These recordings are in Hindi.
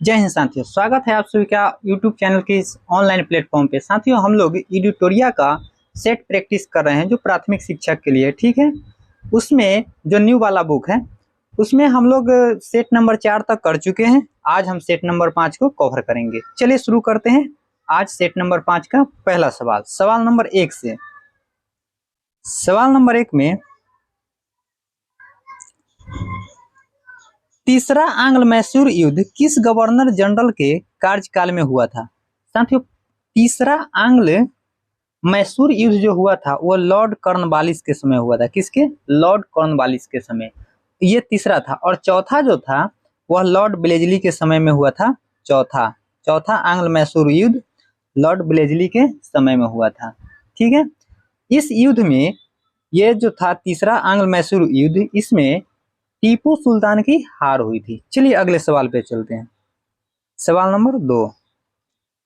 जय हिंद साथियों, स्वागत है आप सभी का यूट्यूब चैनल के इस ऑनलाइन प्लेटफॉर्म पे। साथियों, हम लोग एडिटोरिया का सेट प्रैक्टिस कर रहे हैं जो प्राथमिक शिक्षक के लिए, ठीक है। उसमें जो न्यू वाला बुक है उसमें हम लोग सेट नंबर 4 तक कर चुके हैं। आज हम सेट नंबर 5 को कवर करेंगे। चलिए शुरू करते हैं। आज सेट नंबर 5 का पहला सवाल, सवाल नंबर 1 से। सवाल नंबर 1 में तीसरा आंग्ल मैसूर युद्ध किस गवर्नर जनरल के कार्यकाल में हुआ था? साथियों, तीसरा आंग्ल मैसूर युद्ध जो हुआ था वो लॉर्ड कॉर्नवालिस के समय हुआ था। किसके? लॉर्ड कॉर्नवालिस के समय। ये तीसरा था। और चौथा जो था वह लॉर्ड ब्लेजली के समय में हुआ था। चौथा आंग्ल मैसूर युद्ध लॉर्ड ब्लेजली के समय में हुआ था, ठीक है। इस युद्ध में ये जो था तीसरा आंग्ल मैसूर युद्ध, इसमें टीपू सुल्तान की हार हुई थी। चलिए अगले सवाल पे चलते हैं। सवाल नंबर 2,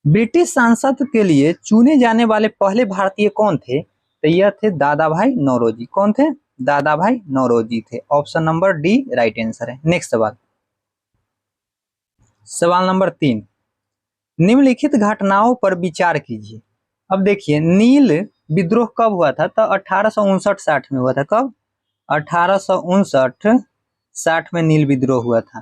ब्रिटिश सांसद के लिए चुने जाने वाले पहले भारतीय कौन थे? तो यह थे दादा भाई नौरोजी। कौन थे? दादा भाई नौरोजी थे। Option number D right answer है। नेक्स्ट सवाल, सवाल नंबर 3, निम्नलिखित घटनाओं पर विचार कीजिए। अब देखिए, नील विद्रोह कब हुआ था? तो 1859-60 में हुआ था। कब? 1859-60 में नील विद्रोह हुआ था।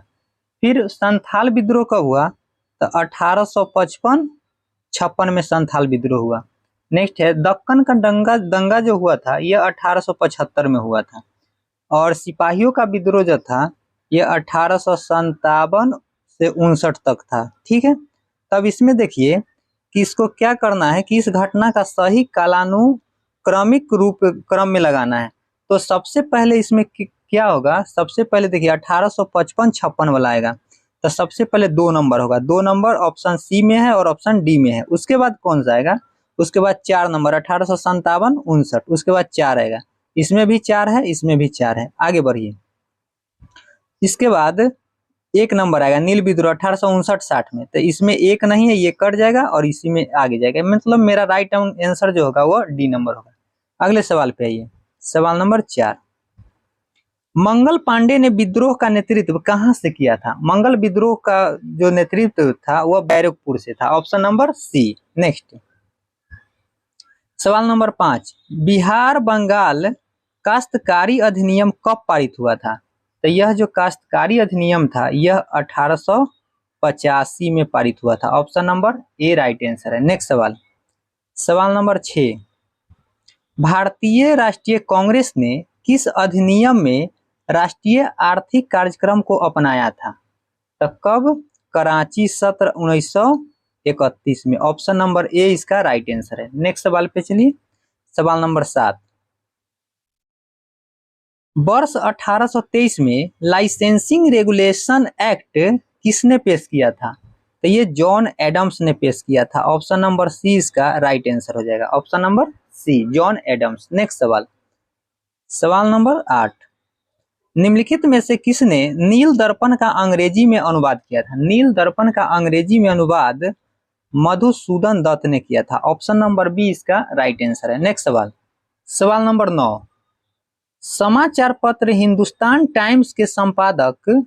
फिर संथाल विद्रोह कब हुआ? तो 1855-56 में संथाल विद्रोह हुआ। नेक्स्ट है दक्कन का दंगा जो हुआ था यह 1875 में हुआ था। और सिपाहियों का विद्रोह जो था यह 1857 से 59 तक था, ठीक है। तब इसमें देखिए कि इसको क्या करना है कि इस घटना का सही कालानुक्रमिक क्रम में लगाना है। तो सबसे पहले इसमें क्या होगा? सबसे पहले देखिए 1855-56 वाला आएगा। तो सबसे पहले 2 नंबर होगा। 2 नंबर ऑप्शन सी में है और ऑप्शन डी में है। उसके बाद कौन सा आएगा? उसके बाद 4 नंबर 1857-59। उसके बाद 4 आएगा। इसमें भी 4 है, इसमें भी 4 है। आगे बढ़िए। इसके बाद 1 नंबर आएगा नील विद्रोह 1859-60 में। तो इसमें 1 नहीं है, ये कट जाएगा और इसी में आगे जाएगा। मतलब मेरा राइट आंसर जो होगा वो डी नंबर होगा। अगले सवाल पे आइए। सवाल नंबर 4, मंगल पांडे ने विद्रोह का नेतृत्व कहां से किया था? मंगल विद्रोह का जो नेतृत्व था वह बैरकपुर से था। Option number C. नेक्स्ट सवाल नंबर 5, बिहार बंगाल काश्तकारी अधिनियम कब पारित हुआ था? तो यह जो काश्तकारी अधिनियम था यह 1885 में पारित हुआ था। Option number A right answer है। नेक्स्ट सवाल, सवाल नंबर 6, भारतीय राष्ट्रीय कांग्रेस ने किस अधिनियम में राष्ट्रीय आर्थिक कार्यक्रम को अपनाया था? तो कब? कराची सत्र 1931 में। ऑप्शन नंबर ए इसका राइट आंसर है। नेक्स्ट सवाल पे चलिए। सवाल नंबर 7, वर्ष 1823 में लाइसेंसिंग रेगुलेशन एक्ट किसने पेश किया था? तो ये जॉन एडम्स ने पेश किया था। ऑप्शन नंबर सी इसका राइट आंसर हो जाएगा। Option number C John Adams. Next सवाल, सवाल नंबर 8, निम्नलिखित में से किसने नील दर्पण का अंग्रेजी में अनुवाद किया था? नील दर्पण का अंग्रेजी में अनुवाद मधुसूदन दत्त ने किया था। ऑप्शन नंबर बी इसका राइट आंसर है। नेक्स्ट सवाल, सवाल नंबर 9, समाचार पत्र हिंदुस्तान टाइम्स के संपादक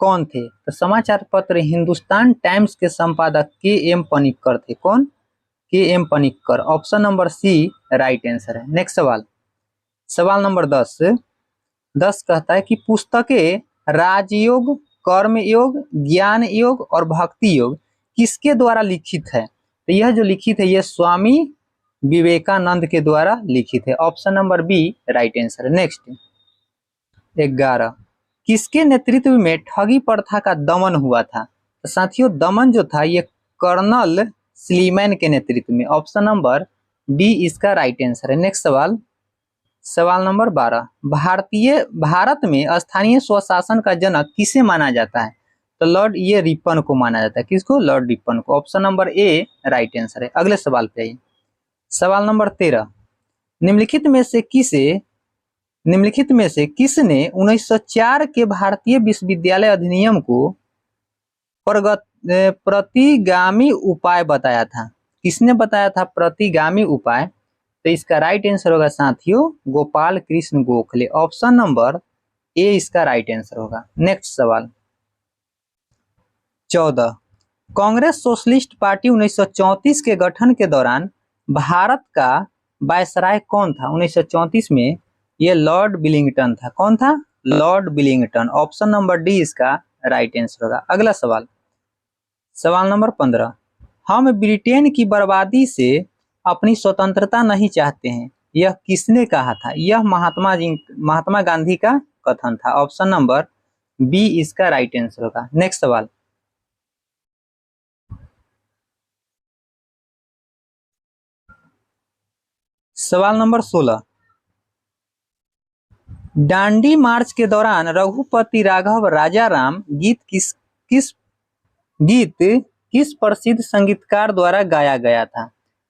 कौन थे? तो समाचार पत्र हिंदुस्तान टाइम्स के संपादक के.एम. पनिक्कर थे। कौन? K M. Panikkar. Option number C right answer है। नेक्स्ट सवाल, सवाल नंबर 10 कहता है कि पुस्तकें राजयोग, कर्म योग, ज्ञान योग और भक्ति योग किसके द्वारा लिखित है? तो यह जो लिखित है यह स्वामी विवेकानंद के द्वारा लिखित है। Option number B right answer है। नेक्स्ट 11, किसके नेतृत्व में ठगी प्रथा का दमन हुआ था? तो साथियों, दमन जो था ये कर्नल स्लीमैन के नेतृत्व में। ऑप्शन नंबर डी इसका राइट आंसर है। नेक्स्ट सवाल, सवाल नंबर 12, भारत में स्थानीय स्वशासन का जनक किसे माना जाता है? तो लॉर्ड ये रिपन को माना जाता है। किसको? लॉर्ड रिपन को। Option number A right answer है। अगले सवाल पे आइए। सवाल नंबर 13, निम्नलिखित में से किसने 1904 के भारतीय विश्वविद्यालय अधिनियम को प्रतिगामी उपाय बताया था? किसने बताया था प्रतिगामी उपाय? तो इसका राइट आंसर होगा साथियों Gopal Krishna Gokhale. Option number A इसका राइट आंसर होगा। नेक्स्ट सवाल, 14 कांग्रेस सोशलिस्ट पार्टी 1934 के गठन के दौरान भारत का वायसराय कौन था? 1934 में ये लॉर्ड विलिंगटन था। कौन था? Lord Willingdon. Option number D इसका राइट आंसर होगा। अगला सवाल, सवाल नंबर 15 हम ब्रिटेन की बर्बादी से अपनी स्वतंत्रता नहीं चाहते हैं, यह किसने कहा था? यह महात्मा गांधी का कथन था। ऑप्शन नंबर बी इसका राइट आंसर होगा। नेक्स्ट सवाल, सवाल नंबर 16 डांडी मार्च के दौरान रघुपति राघव राजाराम गीत किस प्रसिद्ध संगीतकार द्वारा गाया गया था?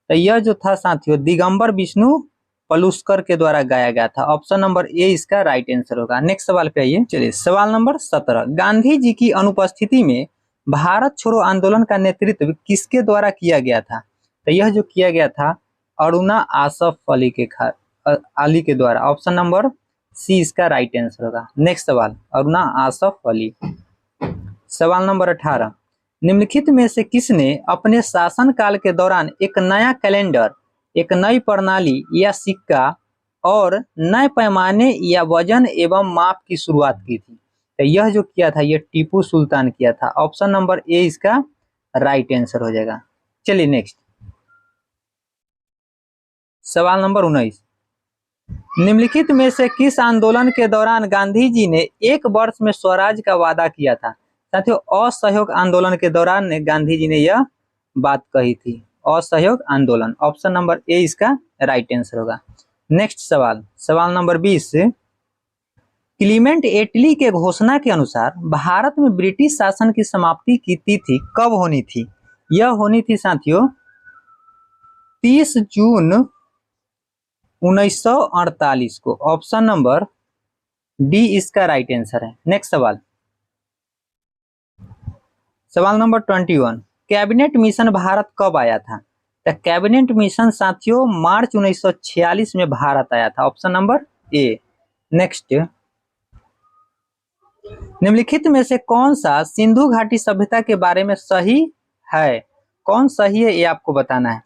तो यह जो था साथियों दिगंबर विष्णु पलुस्कर के द्वारा गाया गया था। ऑप्शन नंबर ए इसका राइट आंसर होगा। नेक्स्ट सवाल पे आइए। चलिए सवाल नंबर 17 गांधी जी की अनुपस्थिति में भारत छोड़ो आंदोलन का नेतृत्व किसके द्वारा किया गया था? तो यह जो किया गया था अरुणा आसफ अली के द्वारा। ऑप्शन नंबर सी इसका राइट आंसर होगा। नेक्स्ट सवाल, अरुणा आसफ अली। सवाल नंबर 18 निम्नलिखित में से किसने अपने शासनकाल के दौरान एक नया कैलेंडर, एक नई प्रणाली या सिक्का और नए पैमाने या वजन एवं माप की शुरुआत की थी? तो यह जो किया था यह टीपू सुल्तान किया था। ऑप्शन नंबर ए इसका राइट आंसर हो जाएगा। चलिए नेक्स्ट सवाल नंबर 19 निम्नलिखित में से किस आंदोलन के दौरान गांधी जी ने एक वर्ष में स्वराज का वादा किया था? साथियों असहयोग आंदोलन के दौरान गांधी जी ने यह बात कही थी, असहयोग आंदोलन। ऑप्शन नंबर ए इसका राइट आंसर होगा। नेक्स्ट सवाल, सवाल नंबर 20 क्लीमेंट एटली के घोषणा के अनुसार भारत में ब्रिटिश शासन की समाप्ति की तिथि कब होनी थी? यह होनी थी साथियों 30 जून 1948 को। ऑप्शन नंबर डी इसका राइट आंसर है। नेक्स्ट सवाल, सवाल नंबर 21 कैबिनेट मिशन भारत कब आया था? तो कैबिनेट मिशन साथियों मार्च 1946 में भारत आया था। Option number A. नेक्स्ट निम्नलिखित में से कौन सा सिंधु घाटी सभ्यता के बारे में सही है? कौन सही है ये आपको बताना है।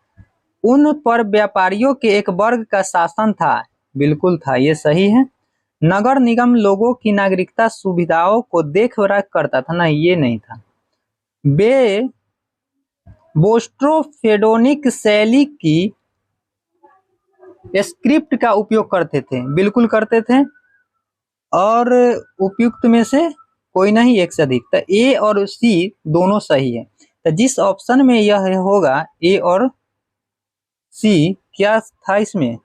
उन पर व्यापारियों के एक वर्ग का शासन था, बिल्कुल था, ये सही है। नगर निगम लोगों की नागरिकता सुविधाओं को देखरेख करता था, नहीं ये नहीं था। वे बोस्ट्रोफेडोनिक शैली की स्क्रिप्ट का उपयोग करते थे, बिल्कुल करते थे। और उपयुक्त में से कोई नहीं, एक से अधिक। तो ए और सी दोनों सही है। तो जिस ऑप्शन में यह होगा ए और सी क्या था इसमें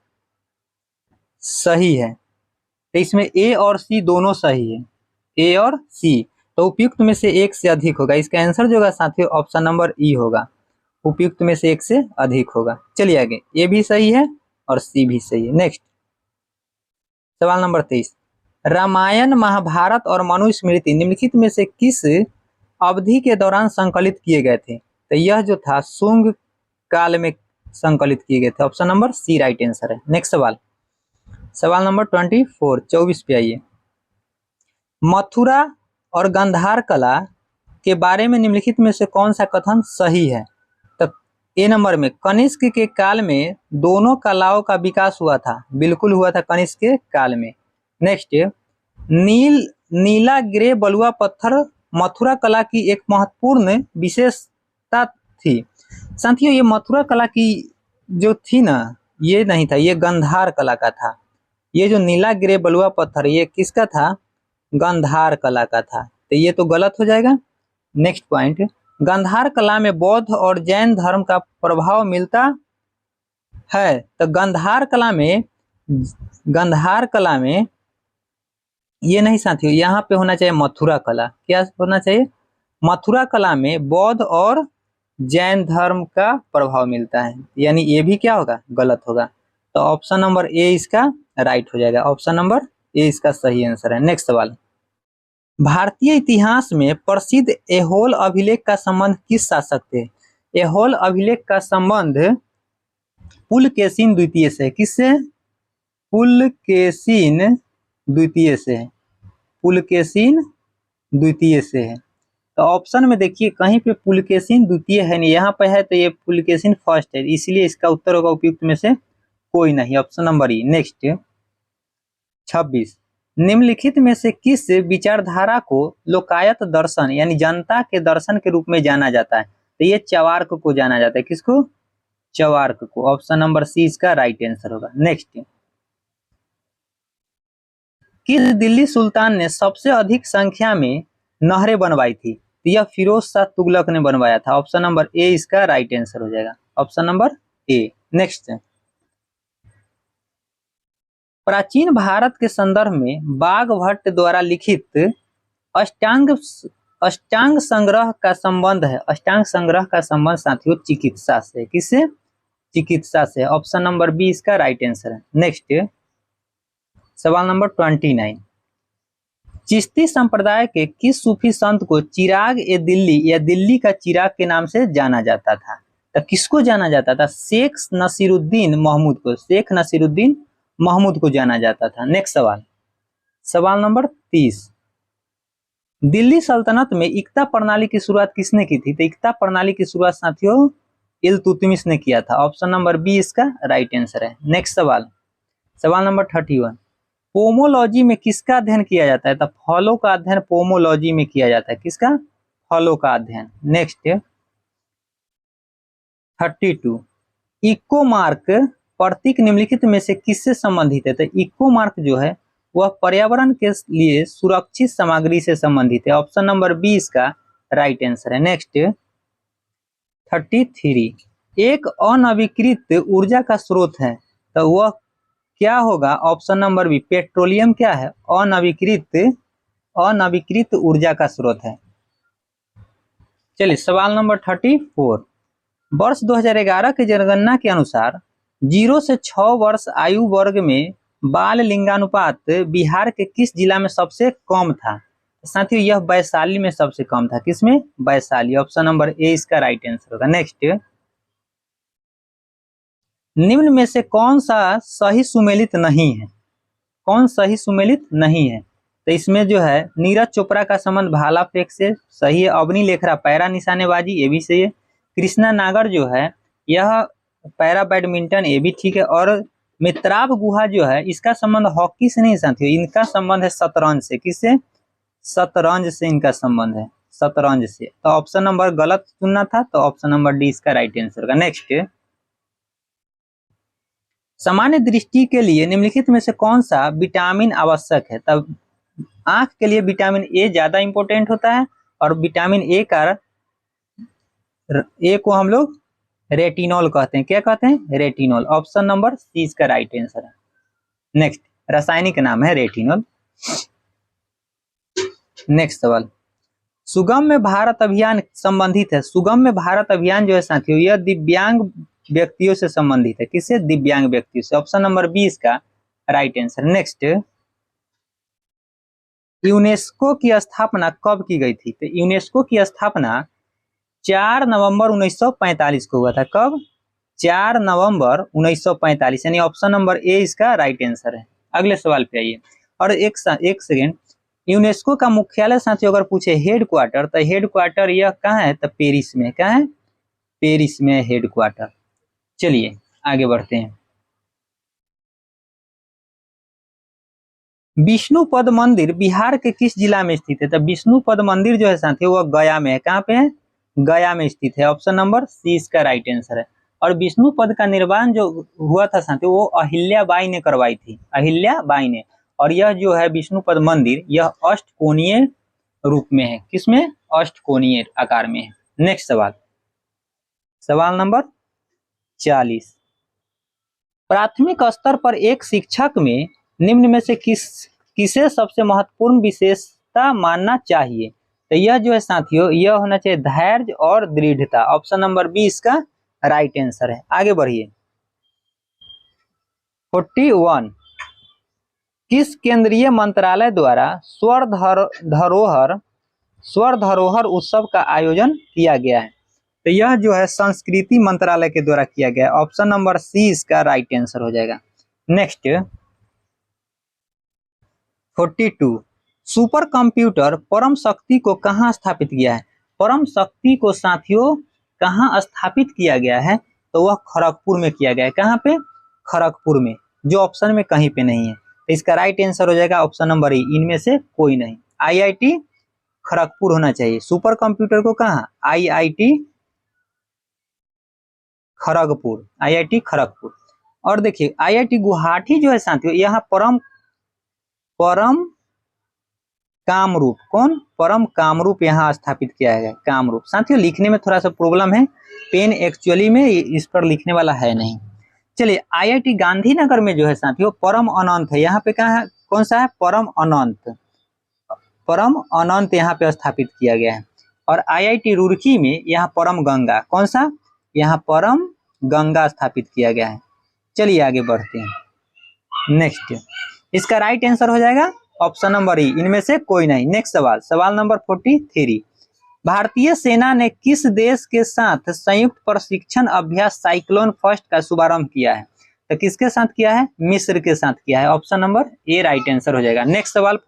सही है, तो इसमें ए और सी दोनों सही है, ए और सी। तो उपयुक्त में से एक से अधिक होगा। इसका आंसर जो होगा साथियों ऑप्शन नंबर ई होगा, उपयुक्त में से एक से अधिक होगा। चलिए आगे, ए भी सही है और सी भी सही है। नेक्स्ट सवाल नंबर 23 रामायण महाभारत और मनुस्मृति निम्नलिखित में से किस अवधि के दौरान संकलित किए गए थे? तो यह जो था शुंग काल में संकलित किए गए थे। Option number C right answer है। नेक्स्ट सवाल, सवाल नंबर 24 पे आइए। मथुरा और गांधार कला के बारे में निम्नलिखित में से कौन सा कथन सही है? तो ए नंबर में कनिष्क के काल में दोनों कलाओं का विकास हुआ था, बिल्कुल हुआ था कनिष्क के काल में। नेक्स्ट नीला ग्रे बलुआ पत्थर मथुरा कला की एक महत्वपूर्ण विशेषता थी। साथियों ये मथुरा कला की जो थी ना, ये नहीं था, ये गांधार कला का था। ये जो नीला ग्रे बलुआ पत्थर ये किसका था? गांधार कला का था, तो ये तो गलत हो जाएगा। नेक्स्ट पॉइंट, गांधार कला में बौद्ध और जैन धर्म का प्रभाव मिलता है। तो गांधार कला में ये नहीं साथियों, यहाँ पे होना चाहिए मथुरा कला। क्या होना चाहिए? मथुरा कला में बौद्ध और जैन धर्म का प्रभाव मिलता है, यानी ये भी क्या होगा? गलत होगा। तो ऑप्शन नंबर ए इसका राइट हो जाएगा। ऑप्शन नंबर ए इसका सही आंसर है। नेक्स्ट सवाल, भारतीय इतिहास में प्रसिद्ध ऐहोल अभिलेख का संबंध किस शासक थे? ऐहोल अभिलेख का संबंध पुलकेशिन द्वितीय से। किससे? पुलकेशिन द्वितीय से है, पुलकेशिन द्वितीय से है। तो ऑप्शन में देखिए कहीं पे पुलकेशिन द्वितीय है नहीं, यहाँ पे है तो ये पुलकेशिन फर्स्ट है, इसलिए इसका उत्तर होगा उपयुक्त में से कोई नहीं, ऑप्शन नंबर ई। नेक्स्ट 26, निम्नलिखित में से किस विचारधारा को लोकायत दर्शन यानी जनता के दर्शन के रूप में जाना जाता है? तो ये चवार्क को जाना जाता है, किसको? चवार्क को। ऑप्शन नंबर सी इसका राइट आंसर होगा। नेक्स्ट, किस दिल्ली सुल्तान ने सबसे अधिक संख्या में नहरें बनवाई थी? तो यह फिरोज शाह तुगलक ने बनवाया था। ऑप्शन नंबर ए इसका राइट आंसर हो जाएगा, ऑप्शन नंबर ए। नेक्स्ट, प्राचीन भारत के संदर्भ में बाघभट्ट द्वारा लिखित अष्टांग अष्टांग संग्रह का संबंध है। अष्टांग संग्रह का संबंध साथियों चिकित्सा से, किससे? चिकित्सा से। ऑप्शन नंबर बी इसका राइट आंसर है। नेक्स्ट सवाल नंबर 29, चिश्ती संप्रदाय के किस सूफी संत को चिराग ए दिल्ली या दिल्ली का चिराग के नाम से जाना जाता था? तो किसको जाना जाता था? शेख नसीरुद्दीन महमूद को, शेख नसीरुद्दीन महमूद को जाना जाता था। नेक्स्ट सवाल, सवाल नंबर 30, दिल्ली सल्तनत में इक्ता प्रणाली की शुरुआत किसने की थी? तो इक्ता प्रणाली की शुरुआत साथियों इल्तुतमिश ने किया था। ऑप्शन नंबर बी इसका राइट आंसर है। नेक्स्ट सवाल, सवाल नंबर 31, पोमोलॉजी में किसका अध्ययन किया जाता है? तो फलों का अध्ययन पोमोलॉजी में किया जाता है, किसका? फलों का अध्ययन। नेक्स्ट 32, इको मार्क प्रतीक निम्नलिखित में से किससे संबंधित है? तो इको मार्क जो है वह पर्यावरण के लिए सुरक्षित सामग्री से संबंधित है। ऑप्शन नंबर बी इसका राइट आंसर है। नेक्स्ट 33, एक अनवीकृत ऊर्जा का स्रोत है, तो वह क्या होगा? ऑप्शन नंबर बी पेट्रोलियम क्या है? अनवीकृत ऊर्जा का स्रोत है। चलिए सवाल नंबर 34, वर्ष 2011 की जनगणना के अनुसार 0 से 6 वर्ष आयु वर्ग में बाल लिंगानुपात बिहार के किस जिला में सबसे कम था? साथियों यह वैशाली में सबसे कम था। किसमें? वैशाली। ऑप्शन नंबर ए इसका राइट आंसर होगा। नेक्स्ट, निम्न में से कौन सा सही सुमेलित नहीं है? कौन सही सुमेलित नहीं है? तो इसमें जो है नीरज चोपड़ा का संबंध भाला फेंक से सही है। अवनी लेखरा पैरा निशानेबाजी, ये भी सही है। कृष्णा नागर जो है यह पैरा बैडमिंटन, ये भी ठीक है। और मित्राब गुहा जो है इसका संबंध हॉकी से नहीं साथियों, इनका संबंध है शतरंज से। किससे? शतरंज से इनका संबंध है, शतरंज से। तो ऑप्शन नंबर गलत चुनना था, तो ऑप्शन नंबर डी इसका राइट आंसर होगा। नेक्स्ट, सामान्य दृष्टि के लिए निम्नलिखित में से कौन सा विटामिन आवश्यक है? तब आंख के लिए विटामिन ए ज्यादा इंपॉर्टेंट होता है, और विटामिन ए को हम लोग रेटिनॉल कहते हैं। क्या कहते हैं? रेटिनॉल। ऑप्शन नंबर सी इसका राइट आंसर है। नेक्स्ट, रासायनिक नाम है रेटिनॉल। नेक्स्ट सवाल, सुगम्य भारत अभियान संबंधित है। सुगम्य भारत अभियान जो है साथियों यह दिव्यांग व्यक्तियों से संबंधित है। किससे? दिव्यांग व्यक्तियों से। ऑप्शन नंबर बी इसका राइट आंसर। नेक्स्ट, यूनेस्को की स्थापना कब की गई थी? तो यूनेस्को की स्थापना 4 नवंबर 1945 को हुआ था। कब? 4 नवंबर 1945, यानी ऑप्शन नंबर ए इसका राइट आंसर है। अगले सवाल पे आइए। और एक सेकेंड, यूनेस्को का मुख्यालय साथियों अगर पूछे हेड क्वार्टर, तो हेड क्वार्टर यह कहाँ है? तो पेरिस में। कहाँ है? पेरिस में हेड क्वार्टर। चलिए आगे बढ़ते हैं। विष्णुपद मंदिर बिहार के किस जिला में स्थित है? तो विष्णुपद मंदिर जो है साथियों वह गया में है। कहाँ पे है? गया में स्थित है। ऑप्शन नंबर सी इसका राइट आंसर है। और विष्णुपद का निर्माण जो हुआ था साथियों वो अहिल्याबाई ने करवाई थी, अहिल्याबाई ने। और यह जो है विष्णुपद मंदिर यह अष्टकोणीय रूप में है। किसमें? अष्टकोणीय आकार में है। नेक्स्ट सवाल, सवाल नंबर 40, प्राथमिक स्तर पर एक शिक्षक में निम्न में से किसे सबसे महत्वपूर्ण विशेषता मानना चाहिए? तो यह जो है साथियों यह होना चाहिए धैर्य और दृढ़ता। ऑप्शन नंबर बी इसका राइट आंसर है। आगे बढ़िए। 41, किस केंद्रीय मंत्रालय द्वारा स्वर धरोहर उत्सव का आयोजन किया गया है? तो यह जो है संस्कृति मंत्रालय के द्वारा किया गया है। ऑप्शन नंबर सी इसका राइट आंसर हो जाएगा। नेक्स्ट 42, सुपर कंप्यूटर परम शक्ति को कहाँ स्थापित किया है? परम शक्ति को साथियों कहाँ स्थापित किया गया है? तो वह खड़गपुर में किया गया है। कहाँ पे? खड़गपुर में, जो ऑप्शन में कहीं पे नहीं है। तो इसका राइट आंसर हो जाएगा ऑप्शन नंबर ई, इनमें से कोई नहीं। आईआईटी खड़गपुर होना चाहिए। सुपर कंप्यूटर को कहाँ? IIT Kharagpur, IIT Kharagpur. और देखिए आईआईटी गुवाहाटी जो है साथियों, यहाँ परम कामरूप, कौन? परम कामरूप यहाँ स्थापित किया गया। कामरूप साथियों लिखने में थोड़ा सा प्रॉब्लम है, पेन एक्चुअली में इस पर लिखने वाला है नहीं। चलिए आईआईटी गांधीनगर में जो है साथियों परम अनंत है। यहाँ पे कहाँ है? कौन सा है? परम अनंत। परम अनंत यहाँ पे स्थापित किया गया है। और आईआईटी रुड़की में यहाँ परम गंगा, कौन सा? यहाँ परम गंगा स्थापित किया गया है। चलिए आगे बढ़ते हैं। नेक्स्ट, इसका राइट आंसर हो जाएगा ऑप्शन नंबर ई, इनमें से कोई नहीं। नेक्स्ट सवाल, सवाल नंबर 43। भारतीय सेना ने किस देश के साथ संयुक्त प्रशिक्षण अभ्यास साइक्लोन फर्स्ट का शुभारंभ किया है? तो किसके साथ किया है? मिस्र के साथ किया है। Option number A right answer हो जाएगा। नेक्स्ट सवाल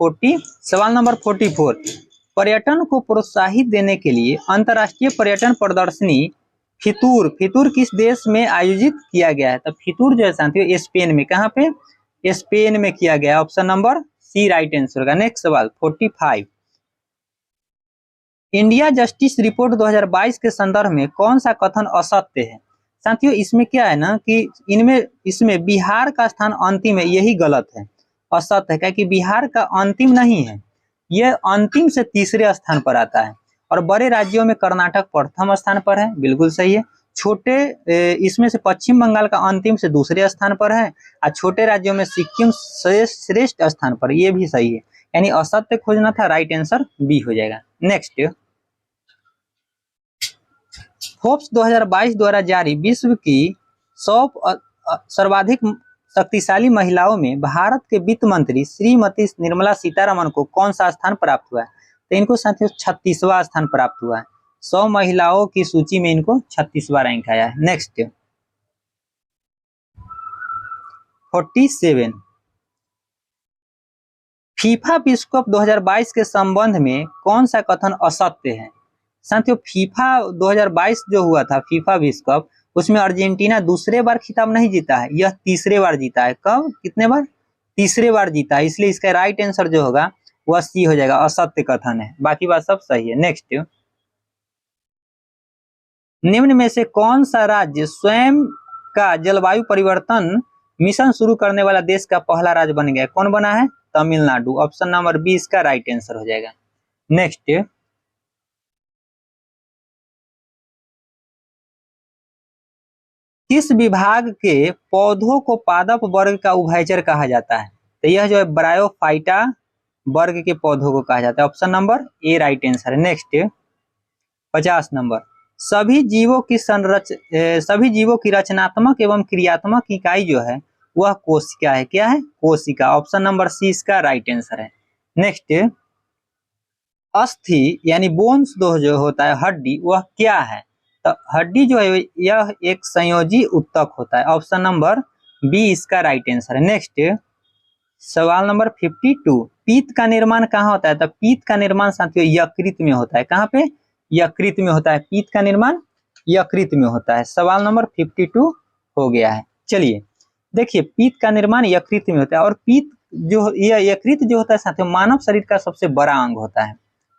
सवाल नंबर 44। पर्यटन को प्रोत्साहित देने के लिए अंतर्राष्ट्रीय पर्यटन प्रदर्शनी फितूर किस देश में आयोजित किया गया है? तो फितूर जो है साथियों स्पेन में। कहाँ पे? स्पेन में किया गया। Option number C right answer होगा। नेक्स्ट सवाल 45। इंडिया जस्टिस रिपोर्ट 2022 के संदर्भ में कौन सा कथन असत्य है? साथियों इसमें क्या है ना कि इसमें बिहार का स्थान अंतिम है, यही गलत है, असत्य है। क्या कि बिहार का अंतिम नहीं है, यह अंतिम से तीसरे स्थान पर आता है। और बड़े राज्यों में कर्नाटक प्रथम स्थान पर है, बिल्कुल सही है। छोटे इसमें से पश्चिम बंगाल का अंतिम से दूसरे स्थान पर है, और छोटे राज्यों में सिक्किम श्रेष्ठ स्थान पर, यह भी सही है। यानी असत्य खोजना था, राइट आंसर बी हो जाएगा। नेक्स्ट, फोर्ब्स 2022 द्वारा जारी विश्व की 100 सर्वाधिक शक्तिशाली महिलाओं में भारत के वित्त मंत्री श्रीमती निर्मला सीतारमण को कौन सा स्थान प्राप्त हुआ है? तो इनको साथियों 36वां स्थान प्राप्त हुआ है। 100 महिलाओं की सूची में इनको 36वां रैंक आया है। नेक्स्ट 47। फीफा विश्व कप 2022 के संबंध में कौन सा कथन असत्य है? साथियों फीफा 2022 जो हुआ था, फीफा विश्व कप, उसमें अर्जेंटीना दूसरे बार खिताब नहीं जीता है, यह तीसरे बार जीता है। कब? कितने बार? तीसरे बार जीता है। इसलिए इसका राइट आंसर जो होगा वह सी हो जाएगा, असत्य कथन है। बाकी बात सब सही है। नेक्स्ट, निम्न में से कौन सा राज्य स्वयं का जलवायु परिवर्तन मिशन शुरू करने वाला देश का पहला राज्य बन गया? कौन बना है? तमिलनाडु। ऑप्शन नंबर बी इसका राइट आंसर हो जाएगा। नेक्स्ट, किस विभाग के पौधों को पादप वर्ग का उभयचर कहा जाता है? तो यह जो है ब्रायोफाइटा वर्ग के पौधों को कहा जाता है। Option number A right answer है। नेक्स्ट 50 नंबर, सभी जीवों की रचनात्मक एवं क्रियात्मक इकाई जो है वह कोशिका है। क्या है? कोशिका। ऑप्शन नंबर सी इसका राइट आंसर है। नेक्स्ट, अस्थि यानी बोन्स जो होता है, हड्डी, वह क्या है? तो हड्डी जो है यह एक संयोजी उत्तक होता है। ऑप्शन नंबर बी इसका राइट आंसर है। नेक्स्ट सवाल नंबर 52। पीत का निर्माण कहाँ होता है? तो पीत का निर्माण साथियों यकृत में होता है। कहाँ पे? यकृत में होता है। पीत का निर्माण यकृत में होता है। सवाल नंबर 52 हो गया है। चलिए देखिए, पीत का निर्माण यकृत में होता है, और पीत जो यकृत जो होता है साथियों मानव शरीर का सबसे बड़ा अंग होता है।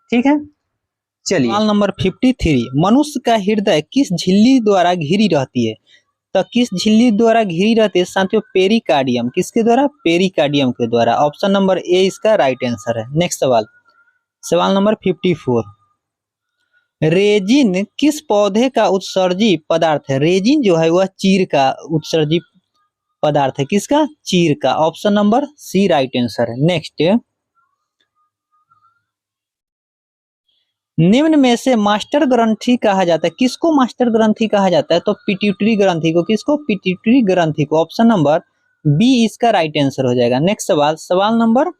ठीक है, चलिए सवाल नंबर 53। मनुष्य का हृदय किस झिल्ली द्वारा घिरी रहती है? तो किस झिल्ली द्वारा घिरी रहती है साथियों? पेरिकार्डियम। किसके द्वारा? पेरिकार्डियम के द्वारा। ऑप्शन नंबर ए इसका राइट आंसर है। नेक्स्ट सवाल, सवाल नंबर 54। रेजिन किस पौधे का उत्सर्जी पदार्थ है? रेजिन जो है वह चीड़ का उत्सर्जी पदार्थ है। किसका? चीड़ का। Option number C right answer है। नेक्स्ट, निम्न में से मास्टर ग्रंथि कहा जाता है, किसको मास्टर ग्रंथि कहा जाता है? तो पिट्यूटरी ग्रंथि को। किसको? पिट्यूटरी ग्रंथि को। ऑप्शन नंबर बी इसका राइट आंसर हो जाएगा। नेक्स्ट सवाल, सवाल नंबर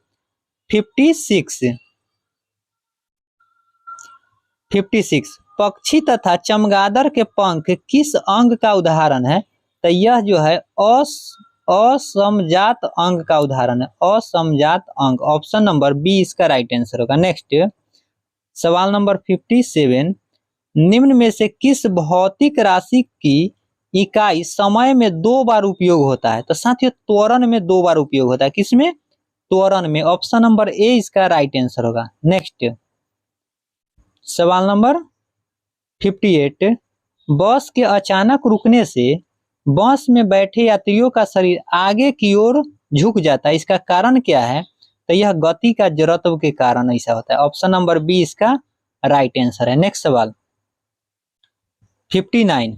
56। पक्षी तथा चमगादड़ के पंख किस अंग का उदाहरण है? तो यह जो है असमजात अंग का उदाहरण है, असमजात अंग, ऑप्शन नंबर बी इसका राइट आंसर होगा। नेक्स्ट सवाल नंबर 57, निम्न में से किस भौतिक राशि की इकाई समय में 2 बार उपयोग होता है? तो साथियों त्वरण में 2 बार उपयोग होता है, किसमें? त्वरण में, ऑप्शन नंबर ए इसका राइट आंसर होगा। नेक्स्ट सवाल नंबर 58, बस के अचानक रुकने से बस में बैठे यात्रियों का शरीर आगे की ओर झुक जाता है, इसका कारण क्या है? तो यह गति का जड़त्व के कारण ऐसा होता है, ऑप्शन नंबर बी इसका राइट आंसर है। नेक्स्ट सवाल 59,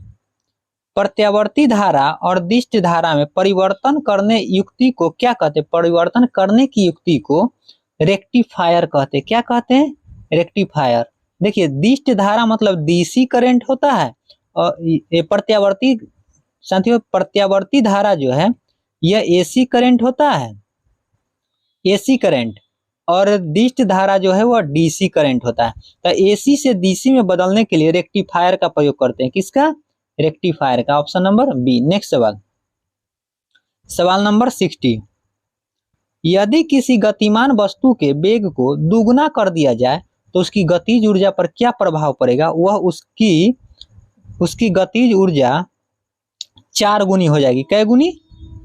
प्रत्यावर्ती धारा और दिष्ट धारा में परिवर्तन करने युक्ति को क्या कहते हैं? परिवर्तन करने की युक्ति को रेक्टिफायर कहते हैं। क्या कहते हैं? रेक्टिफायर। देखिए दिष्ट धारा मतलब डीसी करंट होता है, और ये प्रत्यावर्ती, साथियों प्रत्यावर्ती धारा जो है यह एसी करंट होता है, एसी करंट, और दिष्ट धारा जो है वह डीसी करंट होता है। तो एसी से डीसी में बदलने के लिए रेक्टिफायर का प्रयोग करते हैं, किसका? रेक्टिफायर का, ऑप्शन नंबर बी। नेक्स्ट सवाल, सवाल नंबर 60, यदि किसी गतिमान वस्तु के वेग को दुगुना कर दिया जाए तो उसकी गतिज ऊर्जा पर क्या प्रभाव पड़ेगा? वह उसकी गतिज ऊर्जा 4 गुनी हो जाएगी। कै गुनी?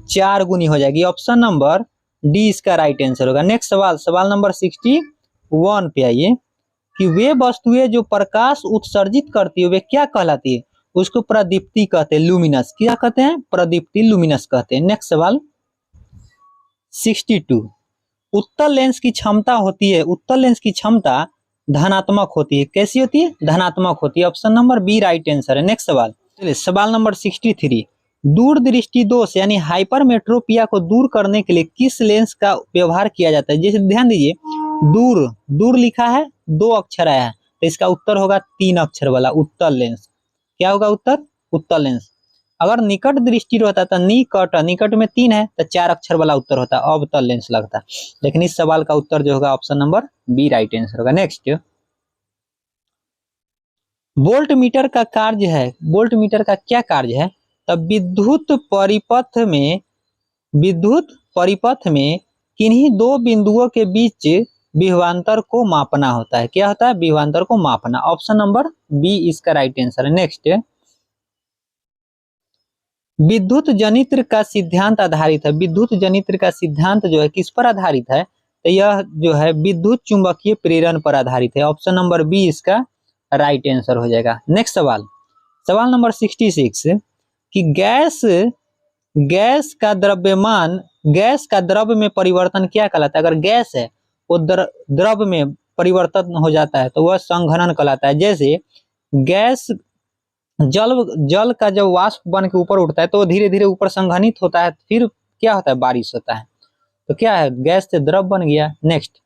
4 गुनी हो जाएगी, ऑप्शन नंबर डी इसका राइट आंसर होगा। नेक्स्ट सवाल, सवाल नंबर 61 पे आइए कि वे वस्तुएं जो प्रकाश उत्सर्जित करती है वे क्या कहलाती है? उसको प्रदीप्ति कहते हैं, लुमिनस। क्या कहते हैं? प्रदीप्ति, लुमिनस कहते हैं। नेक्स्ट सवाल 62, उत्तल लेंस की क्षमता होती है, उत्तल लेंस की क्षमता धनात्मक होती है, कैसी होती है? धनात्मक होती है, option number B right answer है। नेक्स्ट सवाल, चलिए सवाल नंबर 63, दूरदृष्टि दोष यानी हाइपरमेट्रोपिया को दूर करने के लिए किस लेंस का व्यवहार किया जाता है? जैसे ध्यान दीजिए दूर, दूर लिखा है 2 अक्षर आया है, तो इसका उत्तर होगा 3 अक्षर वाला उत्तल लेंस। क्या होगा उत्तर? उत्तल लेंस। अगर निकट दृष्टि रहता तो निकट, निकट में 3 है तो 4 अक्षर वाला उत्तर होता, अवतल लेंस लगता। लेकिन इस सवाल का उत्तर जो होगा option number B right answer होगा। नेक्स्ट, वोल्ट मीटर का कार्य है, वोल्ट मीटर का क्या कार्य है? तब विद्युत परिपथ में किन्हीं 2 बिंदुओं के बीच विभवांतर को मापना होता है। क्या होता है? विभवांतर को मापना, ऑप्शन नंबर बी इसका राइट आंसर है। नेक्स्ट, विद्युत जनित्र का सिद्धांत आधारित है, विद्युत जनित्र का सिद्धांत जो है किस पर आधारित है? तो यह जो है विद्युत चुंबकीय प्रेरण पर आधारित है, ऑप्शन नंबर बी इसका राइट आंसर हो जाएगा। नेक्स्ट सवाल, सवाल नंबर 66 कि गैस का द्रव्यमान, गैस का द्रव में परिवर्तन क्या कहलाता है? अगर गैस है वो द्रव में परिवर्तन हो जाता है तो वह संघनन कहलाता है। जैसे गैस जल का जब वाष्प बन के ऊपर उठता है तो धीरे धीरे ऊपर संघनित होता है, फिर क्या होता है? बारिश होता है। तो क्या है? गैस से द्रव बन गया। नेक्स्ट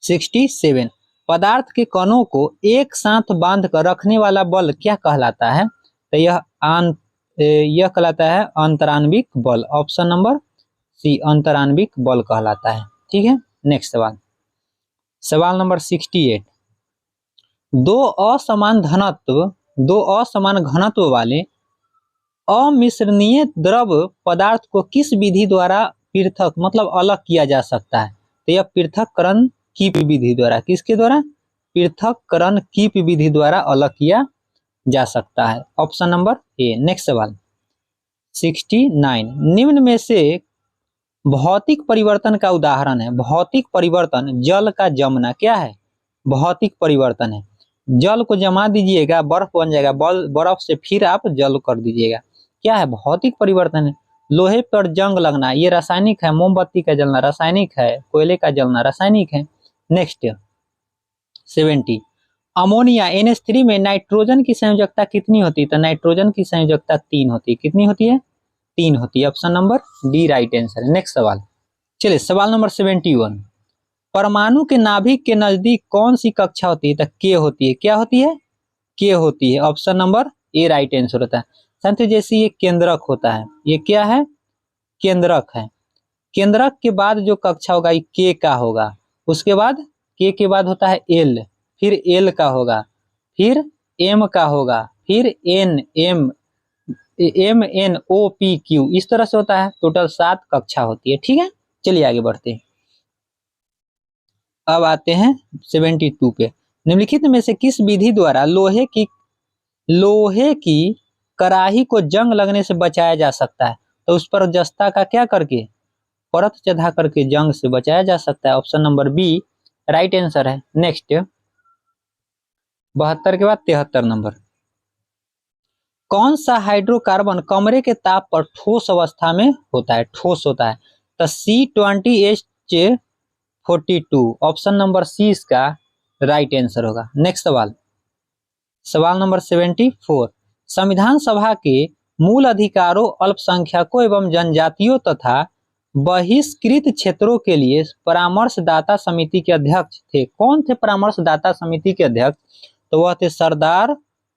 67, पदार्थ के कणों को एक साथ बांध कर रखने वाला बल क्या कहलाता है? तो यह कहलाता है अंतरान्विक बल, ऑप्शन नंबर सी अंतरान्विक बल कहलाता है। ठीक है। नेक्स्ट सवाल, सवाल नंबर 68, दो असमान घनत्व वाले अमिश्रणीय द्रव पदार्थ को किस विधि द्वारा पृथक मतलब अलग किया जा सकता है? तो यह पृथक्करण की विधि द्वारा, किसके द्वारा? पृथक्करण की विधि द्वारा अलग किया जा सकता है, ऑप्शन नंबर ए। नेक्स्ट सवाल 69, निम्न में से भौतिक परिवर्तन का उदाहरण है। भौतिक परिवर्तन, जल का जमना क्या है? भौतिक परिवर्तन है। जल को जमा दीजिएगा, बर्फ बन जाएगा, बर्फ से फिर आप जल कर दीजिएगा, क्या है? भौतिक परिवर्तन है। लोहे पर जंग लगना, ये रासायनिक है। मोमबत्ती का जलना रासायनिक है। कोयले का जलना रासायनिक है। नेक्स्ट 70, अमोनिया NH3 में नाइट्रोजन की संयोजकता कितनी होती है? तो नाइट्रोजन की संयोजकता 3 होती है। कितनी होती है? 3 होती है, option number D right answer है। नेक्स्ट सवाल, चलिए सवाल नंबर 71, परमाणु के नाभिक के नजदीक कौन सी कक्षा होती है? तो के होती है। क्या होती है? के होती है, option number A right answer होता है। साथियों जैसे ये केंद्रक होता है, ये क्या है? केंद्रक है। केंद्रक के बाद जो कक्षा होगा ये के का होगा, उसके बाद के के बाद होता है एल, फिर एल का होगा, फिर एम का होगा, फिर एन, एम, MNOPQ इस तरह से होता है। टोटल 7 कक्षा होती है। ठीक है, चलिए आगे बढ़ते हैं। अब आते हैं 72 पे। निम्नलिखित में से किस विधि द्वारा लोहे की कड़ाही को जंग लगने से बचाया जा सकता है? तो उस पर जस्ता का क्या करके, परत चढ़ा करके जंग से बचाया जा सकता है। Option number B right answer है। नेक्स्ट 72 के बाद 73 नंबर। कौन सा हाइड्रोकार्बन कमरे के ताप पर ठोस अवस्था में होता है, ठोस होता है? तो C20H42 ऑप्शन नंबर सी इसका राइट आंसर होगा। नेक्स्ट सवाल नंबर 74। संविधान सभा के मूल अधिकारों, अल्पसंख्यकों एवं जनजातियों तथा बहिष्कृत क्षेत्रों के लिए परामर्शदाता समिति के अध्यक्ष थे। कौन थे परामर्शदाता समिति के अध्यक्ष? तो वह थे Sardar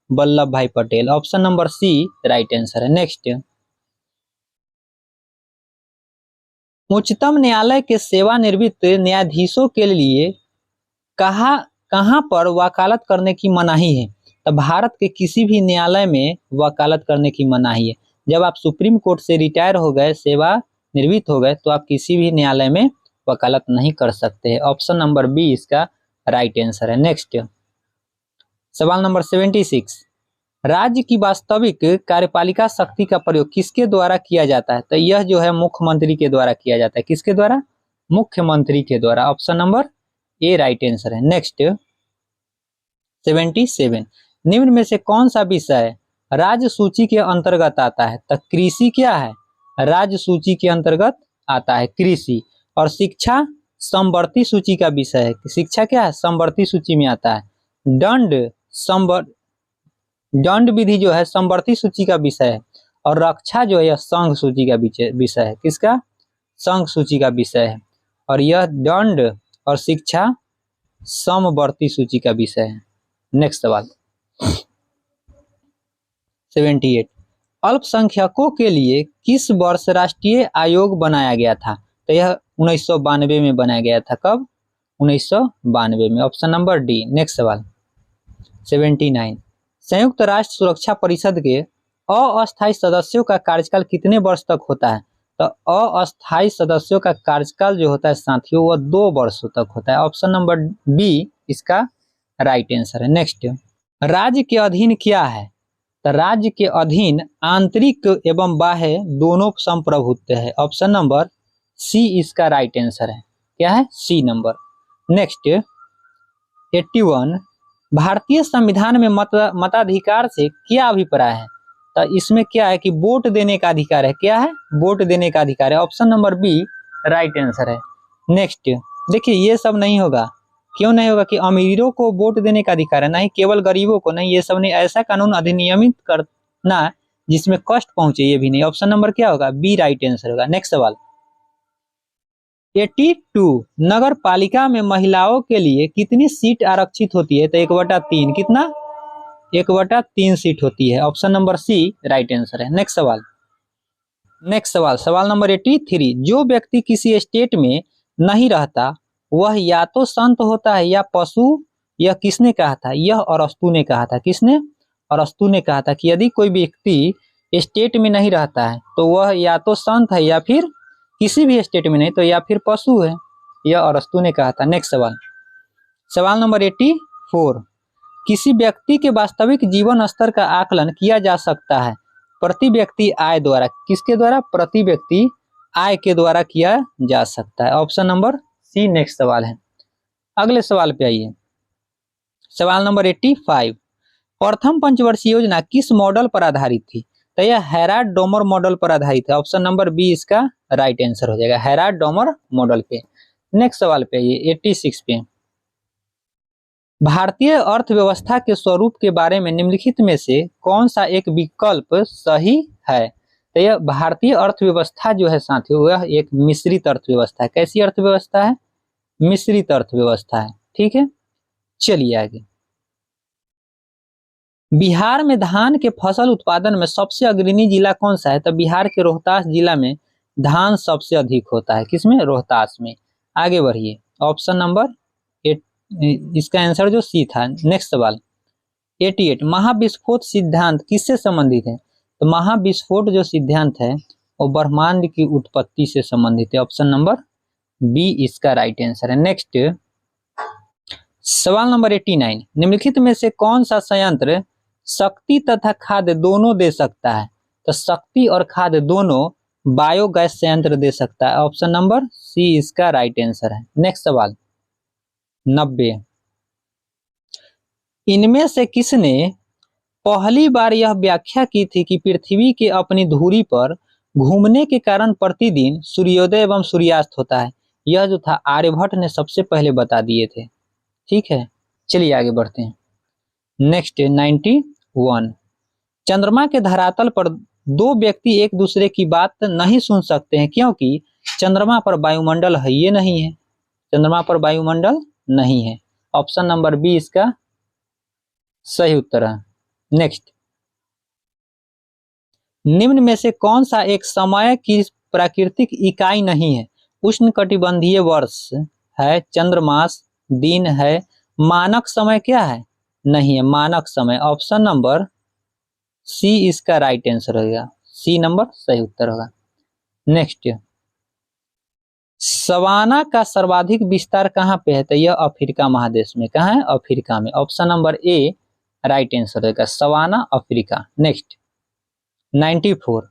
Vallabh Bhai Patel. Option number C right answer है। नेक्स्ट उच्चतम न्यायालय के सेवानिवृत्त न्यायाधीशों के लिए कहां पर वकालत करने की मनाही है? तो भारत के किसी भी न्यायालय में वकालत करने की मनाही है। जब आप सुप्रीम कोर्ट से रिटायर हो गए, सेवानिवृत्त हो गए, तो आप किसी भी न्यायालय में वकालत नहीं कर सकते हैं। ऑप्शन नंबर बी इसका राइट आंसर है। नेक्स्ट सवाल नंबर 76। राज्य की वास्तविक कार्यपालिका शक्ति का प्रयोग किसके द्वारा किया जाता है? तो यह जो है मुख्यमंत्री के द्वारा किया जाता है। किसके द्वारा? मुख्यमंत्री के द्वारा। Option number A right answer है। नेक्स्ट 77। निम्न में से कौन सा विषय राज्य सूची के अंतर्गत आता है? तो कृषि क्या है? राज्य सूची के अंतर्गत आता है कृषि। और शिक्षा समवर्ती सूची का विषय है। शिक्षा क्या है? समवर्ती सूची में आता है। दंड विधि जो है समवर्ती सूची का विषय है। और रक्षा जो है यह संघ सूची का विषय है। किसका? संघ सूची का विषय है। और यह दंड और शिक्षा समवर्ती सूची का विषय है। नेक्स्ट सवाल 78। अल्पसंख्यकों के लिए किस वर्ष राष्ट्रीय आयोग बनाया गया था? तो यह 1992 में बनाया गया था। कब? 1992 में। Option number D. नेक्स्ट सवाल 79। संयुक्त राष्ट्र सुरक्षा परिषद के अस्थायी सदस्यों का कार्यकाल कितने वर्ष तक होता है? तो अस्थायी सदस्यों का कार्यकाल जो होता है साथियों, वह 2 वर्षों तक होता है। ऑप्शन नंबर बी इसका राइट आंसर है। नेक्स्ट राज्य के अधीन क्या है? तो राज्य के अधीन आंतरिक एवं बाह्य दोनों संप्रभुत्व है। ऑप्शन नंबर सी इसका राइट आंसर है। क्या है? C number. नेक्स्ट 81। भारतीय संविधान में मताधिकार से क्या अभिप्राय है? तो इसमें क्या है कि वोट देने का अधिकार है। क्या है? वोट देने का अधिकार है। Option number B right answer है। नेक्स्ट देखिए, ये सब नहीं होगा। क्यों नहीं होगा? कि अमीरों को वोट देने का अधिकार है, नहीं केवल गरीबों को नहीं। ये सब नहीं। ऐसा कानून अधिनियमित करना जिसमें कष्ट पहुंचे, ये भी नहीं। ऑप्शन नंबर क्या होगा? बी राइट आंसर होगा। नेक्स्ट सवाल 82। नगर पालिका में महिलाओं के लिए कितनी सीट आरक्षित होती है? तो 1/3। कितना? 1/3 सीट होती है। Option number C right answer है। नेक्स्ट सवाल नंबर 83। जो व्यक्ति किसी स्टेट में नहीं रहता वह या तो संत होता है या पशु। यह किसने कहा था? यह अरस्तू ने कहा था। किसने? अरस्तू ने कहा था कि यदि कोई व्यक्ति स्टेट में नहीं रहता है तो वह या तो संत है या फिर किसी भी स्टेट में नहीं तो या फिर पशु है। यह अरस्तू ने कहा था। नेक्स्ट सवाल नंबर 84। किसी व्यक्ति के वास्तविक जीवन स्तर का आकलन किया जा सकता है प्रति व्यक्ति आय द्वारा। किसके द्वारा? प्रति व्यक्ति आय के द्वारा किया जा सकता है। ऑप्शन नंबर सी नेक्स्ट सवाल है। अगले सवाल पे आइए। सवाल नंबर 85। प्रथम पंचवर्षीय योजना किस मॉडल पर आधारित थी? तो यह हेराल्ड डोमर मॉडल पर आधारित है। ऑप्शन नंबर बी इसका राइट आंसर हो जाएगा, हेराल्ड डोमर मॉडल पे। नेक्स्ट सवाल पे आइए 86 पे। भारतीय अर्थव्यवस्था के स्वरूप के बारे में निम्नलिखित में से कौन सा एक विकल्प सही है? तो यह भारतीय अर्थव्यवस्था जो है साथियों, वह एक मिश्रित अर्थव्यवस्था है। कैसी अर्थव्यवस्था है? मिश्रित अर्थव्यवस्था है। ठीक है, चलिए आगे। बिहार में धान के फसल उत्पादन में सबसे अग्रणी जिला कौन सा है? तो बिहार के रोहतास जिला में धान सबसे अधिक होता है। किसमें? रोहतास में। आगे बढ़िए। ऑप्शन नंबर 8 इसका आंसर जो सी था। नेक्स्ट सवाल 88। महाविस्फोट सिद्धांत किससे संबंधित है? तो महाविस्फोट जो सिद्धांत है वो ब्रह्मांड की उत्पत्ति से संबंधित है। ऑप्शन नंबर बी इसका राइट आंसर है। नेक्स्ट सवाल नंबर 89, निम्नलिखित में से कौन सा संयंत्र शक्ति तथा खाद्य दोनों दे सकता है? तो शक्ति और खाद्य दोनों बायोगैस संयंत्र दे सकता है। ऑप्शन नंबर सी इसका राइट आंसर है। नेक्स्ट सवाल 90, इनमें से किसने पहली बार यह व्याख्या की थी कि पृथ्वी के अपनी धुरी पर घूमने के कारण प्रतिदिन सूर्योदय एवं सूर्यास्त होता है? यह जो था आर्यभट्ट ने सबसे पहले बता दिए थे। ठीक है, चलिए आगे बढ़ते हैं। नेक्स्ट 91, चंद्रमा के धरातल पर दो व्यक्ति एक दूसरे की बात नहीं सुन सकते हैं क्योंकि चंद्रमा पर वायुमंडल है ये नहीं है। चंद्रमा पर वायुमंडल नहीं है। ऑप्शन नंबर बी इसका सही उत्तर है। नेक्स्ट, निम्न में से कौन सा एक समय की प्राकृतिक इकाई नहीं है? उष्णकटिबंधीय वर्ष है, चंद्रमास, दिन है, मानक समय क्या है? नहीं है, मानक समय। ऑप्शन नंबर सी इसका राइट आंसर होगा। सी नंबर सही उत्तर होगा। नेक्स्ट, सवाना का सर्वाधिक विस्तार कहाँ पे है? तो यह अफ्रीका महादेश में। कहाँ है? अफ्रीका में। Option number A right answer होगा, सवाना अफ्रीका। नेक्स्ट 94,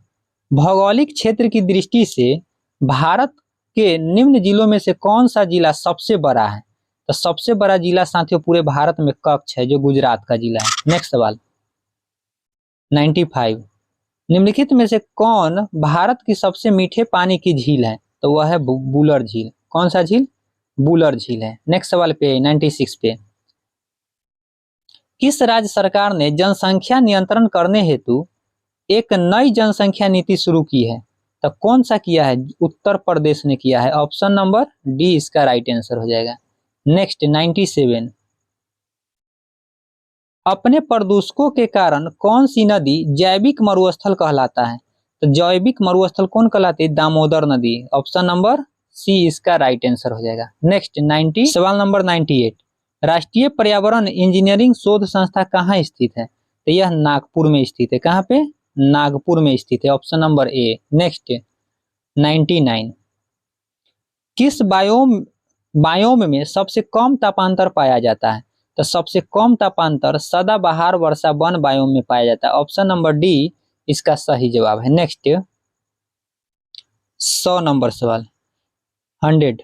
भौगोलिक क्षेत्र की दृष्टि से भारत के निम्न जिलों में से कौन सा जिला सबसे बड़ा है? तो सबसे बड़ा जिला साथियों पूरे भारत में कच्छ है जो गुजरात का जिला है। नेक्स्ट सवाल 95, निम्नलिखित में से कौन भारत की सबसे मीठे पानी की झील है? तो वह है बुलर झील। कौन सा झील? बुलर झील है। नेक्स्ट सवाल पे 96 पे, किस राज्य सरकार ने जनसंख्या नियंत्रण करने हेतु एक नई जनसंख्या नीति शुरू की है? तो कौन सा किया है? उत्तर प्रदेश ने किया है। ऑप्शन नंबर डी इसका राइट आंसर हो जाएगा। नेक्स्ट 97, अपने प्रदूषकों के कारण कौन सी नदी जैविक मरुस्थल कहलाता है? तो जैविक मरुस्थल कौन कहलाती है? दामोदर नदी। ऑप्शन नंबर सी इसका राइट आंसर हो जाएगा। नेक्स्ट 90, सवाल नंबर 98, राष्ट्रीय पर्यावरण इंजीनियरिंग शोध संस्था कहाँ स्थित है? तो यह नागपुर में स्थित है। कहाँ पे? नागपुर में स्थित है। Option number A. नेक्स्ट 99, किस बायोम में सबसे कम तापांतर पाया जाता है? तो सबसे कम तापांतर सदाबहार वर्षा वन बायोम में पाया जाता है। ऑप्शन नंबर डी इसका सही जवाब है। नेक्स्ट 100 नंबर सवाल 100,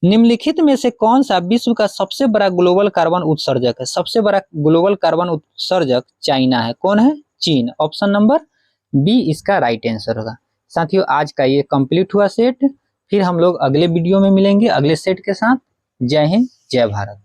निम्नलिखित में से कौन सा विश्व का सबसे बड़ा ग्लोबल कार्बन उत्सर्जक है? सबसे बड़ा ग्लोबल कार्बन उत्सर्जक चाइना है। कौन है? चीन। ऑप्शन नंबर बी इसका राइट आंसर होगा। साथियों आज का ये कंप्लीट हुआ सेट, फिर हम लोग अगले वीडियो में मिलेंगे अगले सेट के साथ। जय हिंद, जय भारत।